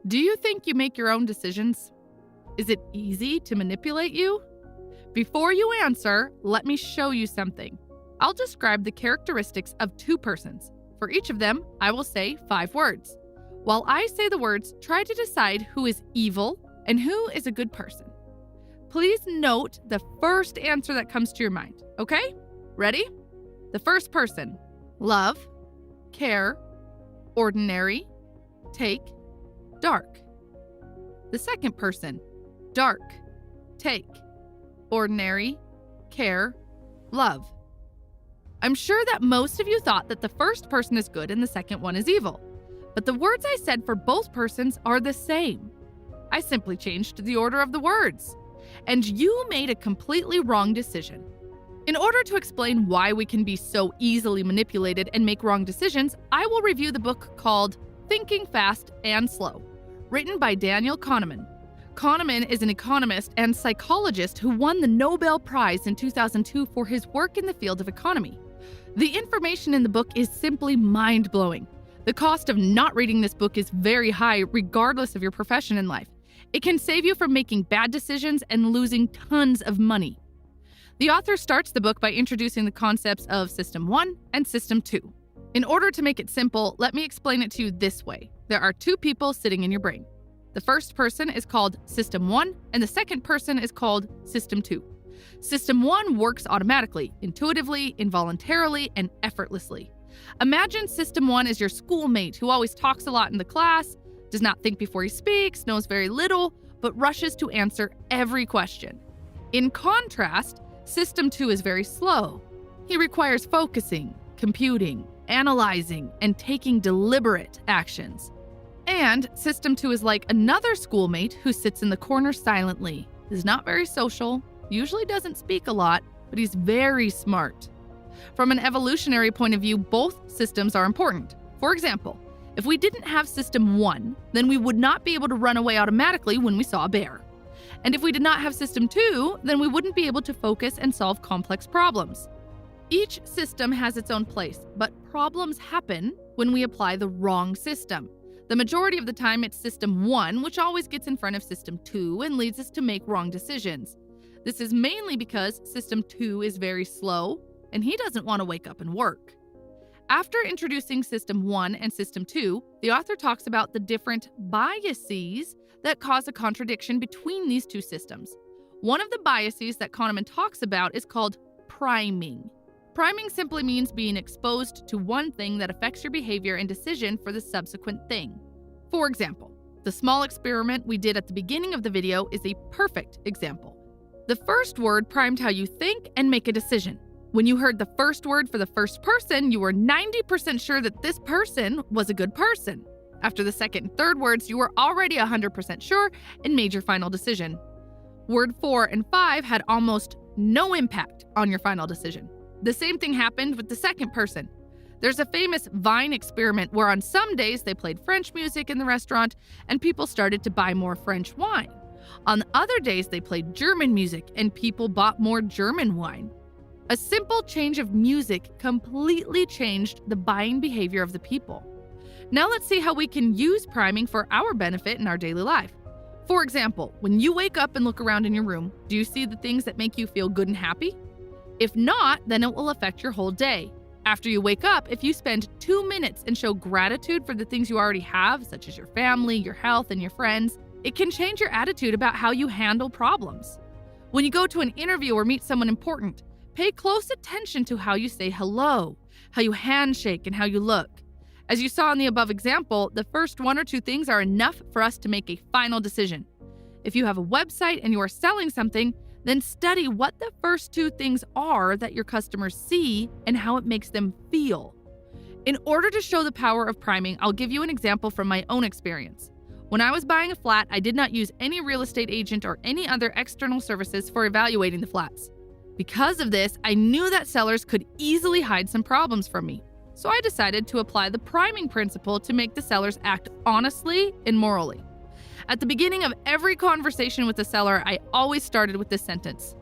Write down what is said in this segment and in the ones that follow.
Do you think you make your own decisions? Is it easy to manipulate you? Before you answer, let me show you something. I'll describe the characteristics of two persons. For each of them, I will say 5 words. While I say the words, try to decide who is evil and who is a good person. Please note the first answer that comes to your mind, okay? Ready? The first person: love, care, ordinary, take, dark. The second person: dark, take, ordinary, care, love. I'm sure that most of you thought that the first person is good and the second one is evil. But the words I said for both persons are the same. I simply changed the order of the words. And you made a completely wrong decision. In order to explain why we can be so easily manipulated and make wrong decisions, I will review the book called Thinking Fast and Slow, written by Daniel Kahneman. Kahneman is an economist and psychologist who won the Nobel Prize in 2002 for his work in the field of economy. The information in the book is simply mind-blowing. The cost of not reading this book is very high, regardless of your profession in life. It can save you from making bad decisions and losing tons of money. The author starts the book by introducing the concepts of System 1 and System 2. In order to make it simple, let me explain it to you this way. There are 2 people sitting in your brain. The first person is called System 1, and the second person is called System 2. System 1 works automatically, intuitively, involuntarily, and effortlessly. Imagine System 1 is your schoolmate who always talks a lot in the class, does not think before he speaks, knows very little, but rushes to answer every question. In contrast, System 2 is very slow. He requires focusing, computing, analyzing, and taking deliberate actions. And System 2 is like another schoolmate who sits in the corner silently, is not very social, usually doesn't speak a lot, but he's very smart. From an evolutionary point of view, both systems are important. For example, if we didn't have System 1, then we would not be able to run away automatically when we saw a bear. And if we did not have System 2, then we wouldn't be able to focus and solve complex problems. Each system has its own place, but problems happen when we apply the wrong system. The majority of the time, it's System 1, which always gets in front of System 2 and leads us to make wrong decisions. This is mainly because System 2 is very slow, and he doesn't want to wake up and work. After introducing System 1 and System 2, the author talks about the different biases that cause a contradiction between these two systems. One of the biases that Kahneman talks about is called priming. Priming simply means being exposed to one thing that affects your behavior and decision for the subsequent thing. For example, the small experiment we did at the beginning of the video is a perfect example. The first word primed how you think and make a decision. When you heard the first word for the first person, you were 90% sure that this person was a good person. After the second and third words, you were already 100% sure and made your final decision. Word 4 and 5 had almost no impact on your final decision. The same thing happened with the second person. There's a famous Vine experiment where on some days they played French music in the restaurant and people started to buy more French wine. On other days they played German music and people bought more German wine. A simple change of music completely changed the buying behavior of the people. Now let's see how we can use priming for our benefit in our daily life. For example, when you wake up and look around in your room, do you see the things that make you feel good and happy? If not, then it will affect your whole day. After you wake up, if you spend 2 minutes and show gratitude for the things you already have, such as your family, your health, and your friends, it can change your attitude about how you handle problems. When you go to an interview or meet someone important, pay close attention to how you say hello, how you handshake, and how you look. As you saw in the above example, the first 1 or 2 things are enough for us to make a final decision. If you have a website and you are selling something, then study what the first 2 things are that your customers see and how it makes them feel. In order to show the power of priming, I'll give you an example from my own experience. When I was buying a flat, I did not use any real estate agent or any other external services for evaluating the flats. Because of this, I knew that sellers could easily hide some problems from me. So I decided to apply the priming principle to make the sellers act honestly and morally. At the beginning of every conversation with the seller, I always started with this sentence: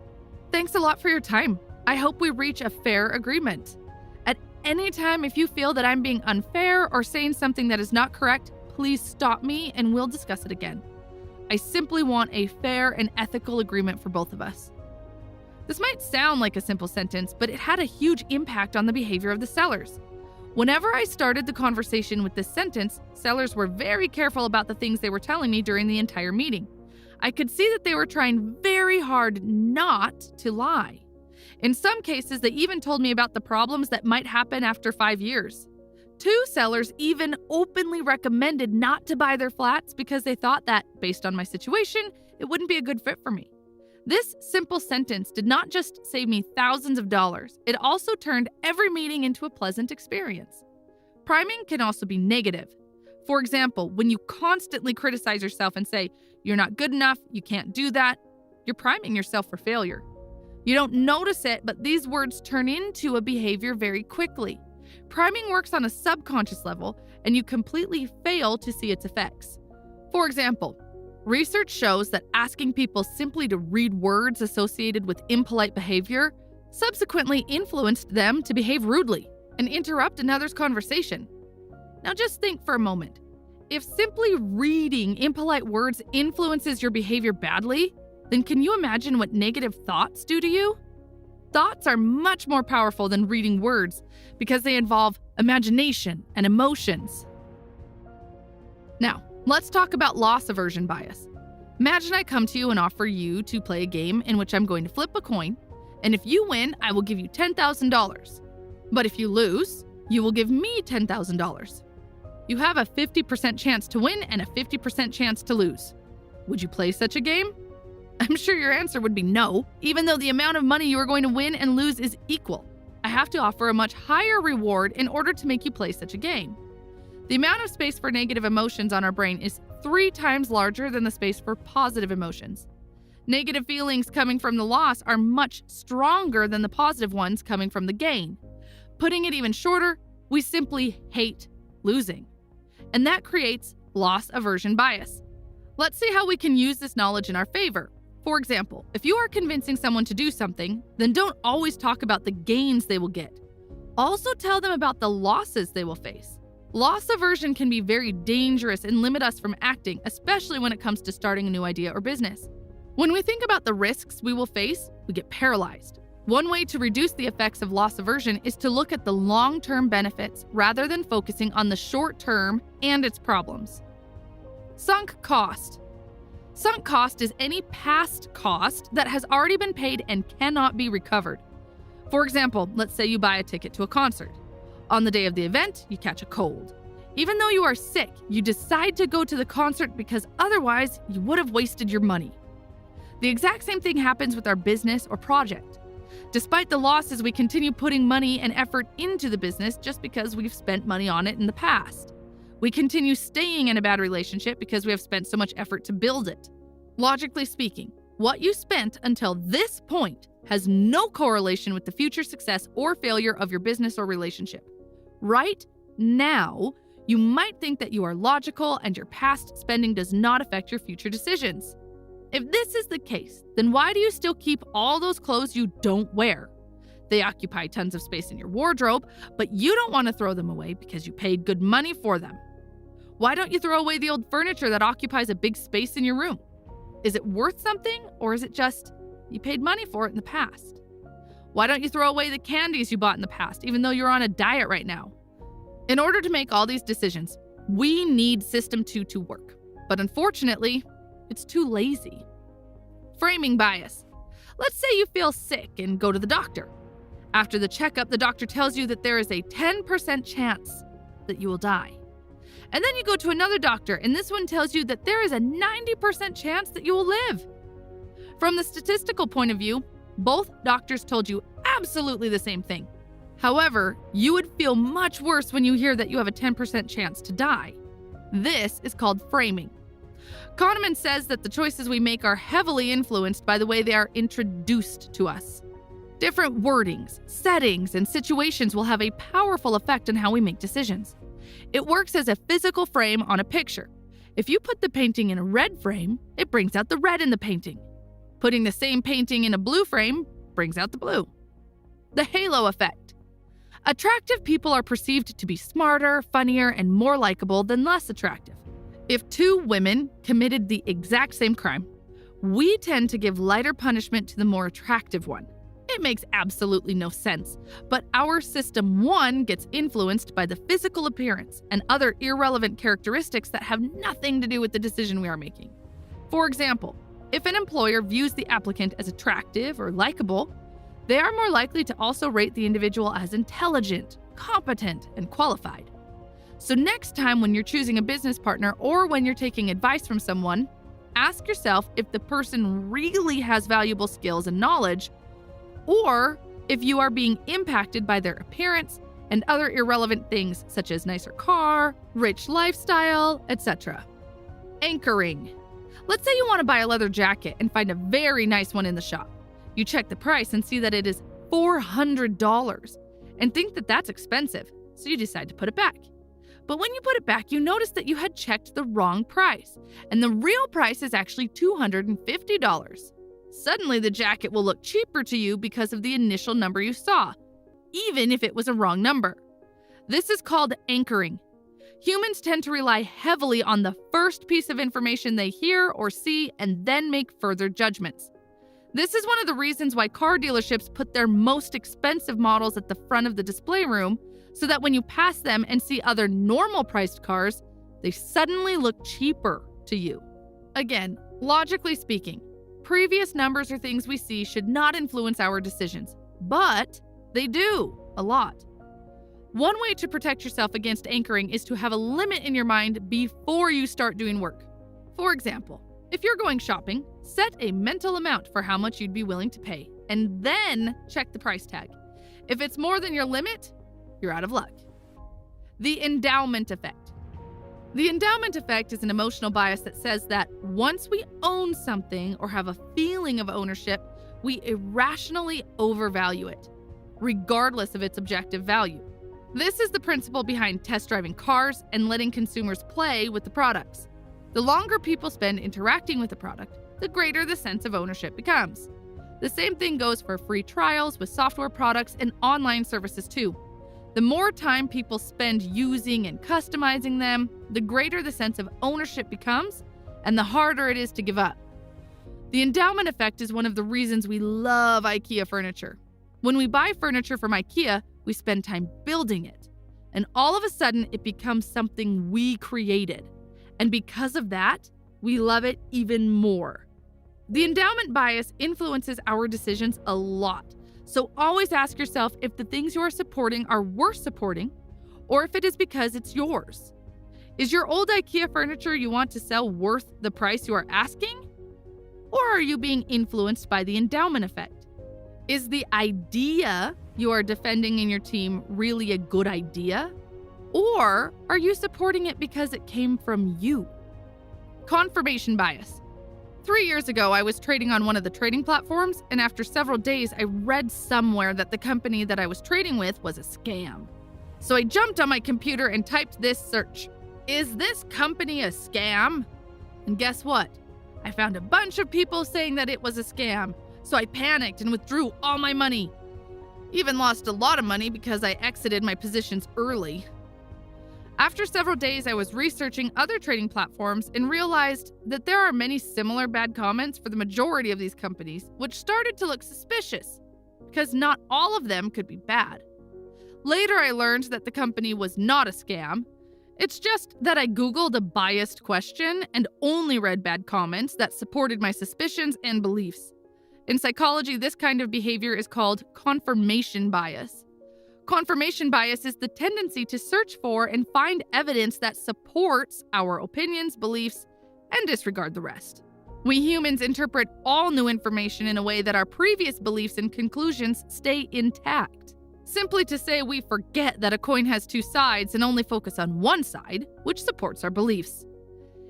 "Thanks a lot for your time. I hope we reach a fair agreement." At any time, if you feel that I'm being unfair or saying something that is not correct, please stop me and we'll discuss it again. I simply want a fair and ethical agreement for both of us. This might sound like a simple sentence, but it had a huge impact on the behavior of the sellers. Whenever I started the conversation with this sentence, sellers were very careful about the things they were telling me during the entire meeting. I could see that they were trying very hard not to lie. In some cases, they even told me about the problems that might happen after 5 years. 2 sellers even openly recommended not to buy their flats because they thought that, based on my situation, it wouldn't be a good fit for me. This simple sentence did not just save me thousands of dollars, it also turned every meeting into a pleasant experience. Priming can also be negative. For example, when you constantly criticize yourself and say, "You're not good enough, you can't do that," you're priming yourself for failure. You don't notice it, but these words turn into a behavior very quickly. Priming works on a subconscious level, and you completely fail to see its effects. For example, research shows that asking people simply to read words associated with impolite behavior subsequently influenced them to behave rudely and interrupt another's conversation. Now just think for a moment. If simply reading impolite words influences your behavior badly, then can you imagine what negative thoughts do to you? Thoughts are much more powerful than reading words because they involve imagination and emotions. Now, let's talk about loss aversion bias. Imagine I come to you and offer you to play a game in which I'm going to flip a coin, and if you win, I will give you $10,000. But if you lose, you will give me $10,000. You have a 50% chance to win and a 50% chance to lose. Would you play such a game? I'm sure your answer would be no, even though the amount of money you are going to win and lose is equal. I have to offer a much higher reward in order to make you play such a game. The amount of space for negative emotions on our brain is 3 times larger than the space for positive emotions. Negative feelings coming from the loss are much stronger than the positive ones coming from the gain. Putting it even shorter, we simply hate losing. And that creates loss aversion bias. Let's see how we can use this knowledge in our favor. For example, if you are convincing someone to do something, then don't always talk about the gains they will get. Also tell them about the losses they will face. Loss aversion can be very dangerous and limit us from acting, especially when it comes to starting a new idea or business. When we think about the risks we will face, we get paralyzed. One way to reduce the effects of loss aversion is to look at the long-term benefits rather than focusing on the short-term and its problems. Sunk cost. Sunk cost is any past cost that has already been paid and cannot be recovered. For example, let's say you buy a ticket to a concert. On the day of the event, you catch a cold. Even though you are sick, you decide to go to the concert because otherwise you would have wasted your money. The exact same thing happens with our business or project. Despite the losses, we continue putting money and effort into the business just because we've spent money on it in the past. We continue staying in a bad relationship because we have spent so much effort to build it. Logically speaking, what you spent until this point has no correlation with the future success or failure of your business or relationship. Right now, you might think that you are logical and your past spending does not affect your future decisions. If this is the case, then why do you still keep all those clothes you don't wear? They occupy tons of space in your wardrobe, but you don't want to throw them away because you paid good money for them. Why don't you throw away the old furniture that occupies a big space in your room? Is it worth something, or is it just you paid money for it in the past? Why don't you throw away the candies you bought in the past, even though you're on a diet right now? In order to make all these decisions, we need System 2 to work. But unfortunately, it's too lazy. Framing bias. Let's say you feel sick and go to the doctor. After the checkup, the doctor tells you that there is a 10% chance that you will die. And then you go to another doctor, and this one tells you that there is a 90% chance that you will live. From the statistical point of view, both doctors told you absolutely the same thing. However, you would feel much worse when you hear that you have a 10% chance to die. This is called framing. Kahneman says that the choices we make are heavily influenced by the way they are introduced to us. Different wordings, settings, and situations will have a powerful effect on how we make decisions. It works as a physical frame on a picture. If you put the painting in a red frame, it brings out the red in the painting. Putting the same painting in a blue frame brings out the blue. The halo effect. Attractive people are perceived to be smarter, funnier, and more likable than less attractive. If two women committed the exact same crime, we tend to give lighter punishment to the more attractive one. It makes absolutely no sense, but our system 1 gets influenced by the physical appearance and other irrelevant characteristics that have nothing to do with the decision we are making. For example, if an employer views the applicant as attractive or likable, they are more likely to also rate the individual as intelligent, competent, and qualified. So next time when you're choosing a business partner or when you're taking advice from someone, ask yourself if the person really has valuable skills and knowledge, or if you are being impacted by their appearance and other irrelevant things such as nicer car, rich lifestyle, etc. Anchoring. Let's say you want to buy a leather jacket and find a very nice one in the shop. You check the price and see that it is $400 and think that that's expensive, so you decide to put it back. But when you put it back, you notice that you had checked the wrong price, and the real price is actually $250. Suddenly, the jacket will look cheaper to you because of the initial number you saw, even if it was a wrong number. This is called anchoring. Humans tend to rely heavily on the first piece of information they hear or see and then make further judgments. This is one of the reasons why car dealerships put their most expensive models at the front of the display room, so that when you pass them and see other normal-priced cars, they suddenly look cheaper to you. Again, logically speaking, previous numbers or things we see should not influence our decisions, but they do a lot. One way to protect yourself against anchoring is to have a limit in your mind before you start doing work. For example, if you're going shopping, set a mental amount for how much you'd be willing to pay, and then check the price tag. If it's more than your limit, you're out of luck. The endowment effect. The endowment effect is an emotional bias that says that once we own something or have a feeling of ownership, we irrationally overvalue it, regardless of its objective value. This is the principle behind test driving cars and letting consumers play with the products. The longer people spend interacting with the product, the greater the sense of ownership becomes. The same thing goes for free trials with software products and online services too. The more time people spend using and customizing them, the greater the sense of ownership becomes, and the harder it is to give up. The endowment effect is one of the reasons we love IKEA furniture. When we buy furniture from IKEA, we spend time building it, and all of a sudden it becomes something we created. And because of that, we love it even more. The endowment bias influences our decisions a lot. So always ask yourself if the things you are supporting are worth supporting, or if it is because it's yours. Is your old IKEA furniture you want to sell worth the price you are asking? Or are you being influenced by the endowment effect? Is the idea you are defending in your team really a good idea? Or are you supporting it because it came from you? Confirmation bias. 3 years ago, I was trading on one of the trading platforms, and after several days, I read somewhere that the company that I was trading with was a scam. So I jumped on my computer and typed this search: "Is this company a scam?" And guess what? I found a bunch of people saying that it was a scam, so I panicked and withdrew all my money. Even lost a lot of money because I exited my positions early. After several days, I was researching other trading platforms and realized that there are many similar bad comments for the majority of these companies, which started to look suspicious, because not all of them could be bad. Later, I learned that the company was not a scam. It's just that I Googled a biased question and only read bad comments that supported my suspicions and beliefs. In psychology, this kind of behavior is called confirmation bias. Confirmation bias is the tendency to search for and find evidence that supports our opinions, beliefs, and disregard the rest. We humans interpret all new information in a way that our previous beliefs and conclusions stay intact. Simply to say, we forget that a coin has two sides and only focus on one side, which supports our beliefs.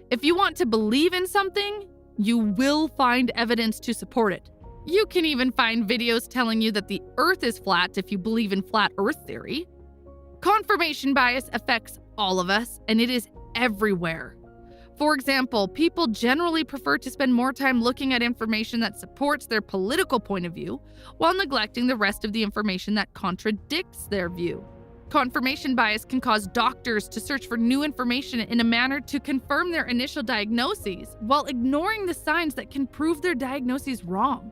If you want to believe in something, you will find evidence to support it. You can even find videos telling you that the Earth is flat if you believe in flat Earth theory. Confirmation bias affects all of us, and it is everywhere. For example, people generally prefer to spend more time looking at information that supports their political point of view while neglecting the rest of the information that contradicts their view. Confirmation bias can cause doctors to search for new information in a manner to confirm their initial diagnoses while ignoring the signs that can prove their diagnoses wrong.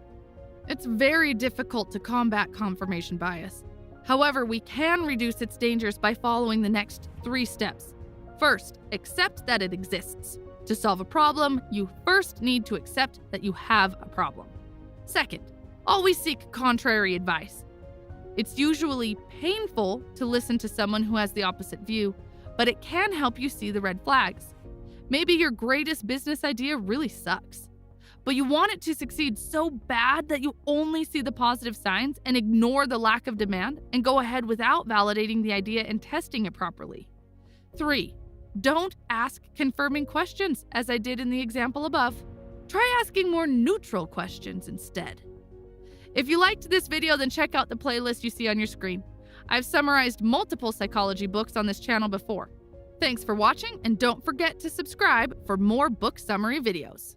It's very difficult to combat confirmation bias. However, we can reduce its dangers by following the next 3 steps. First, accept that it exists. To solve a problem, you first need to accept that you have a problem. Second, always seek contrary advice. It's usually painful to listen to someone who has the opposite view, but it can help you see the red flags. Maybe your greatest business idea really sucks, but you want it to succeed so bad that you only see the positive signs and ignore the lack of demand and go ahead without validating the idea and testing it properly. 3, don't ask confirming questions, as I did in the example above. Try asking more neutral questions instead. If you liked this video, then check out the playlist you see on your screen. I've summarized multiple psychology books on this channel before. Thanks for watching, and don't forget to subscribe for more book summary videos.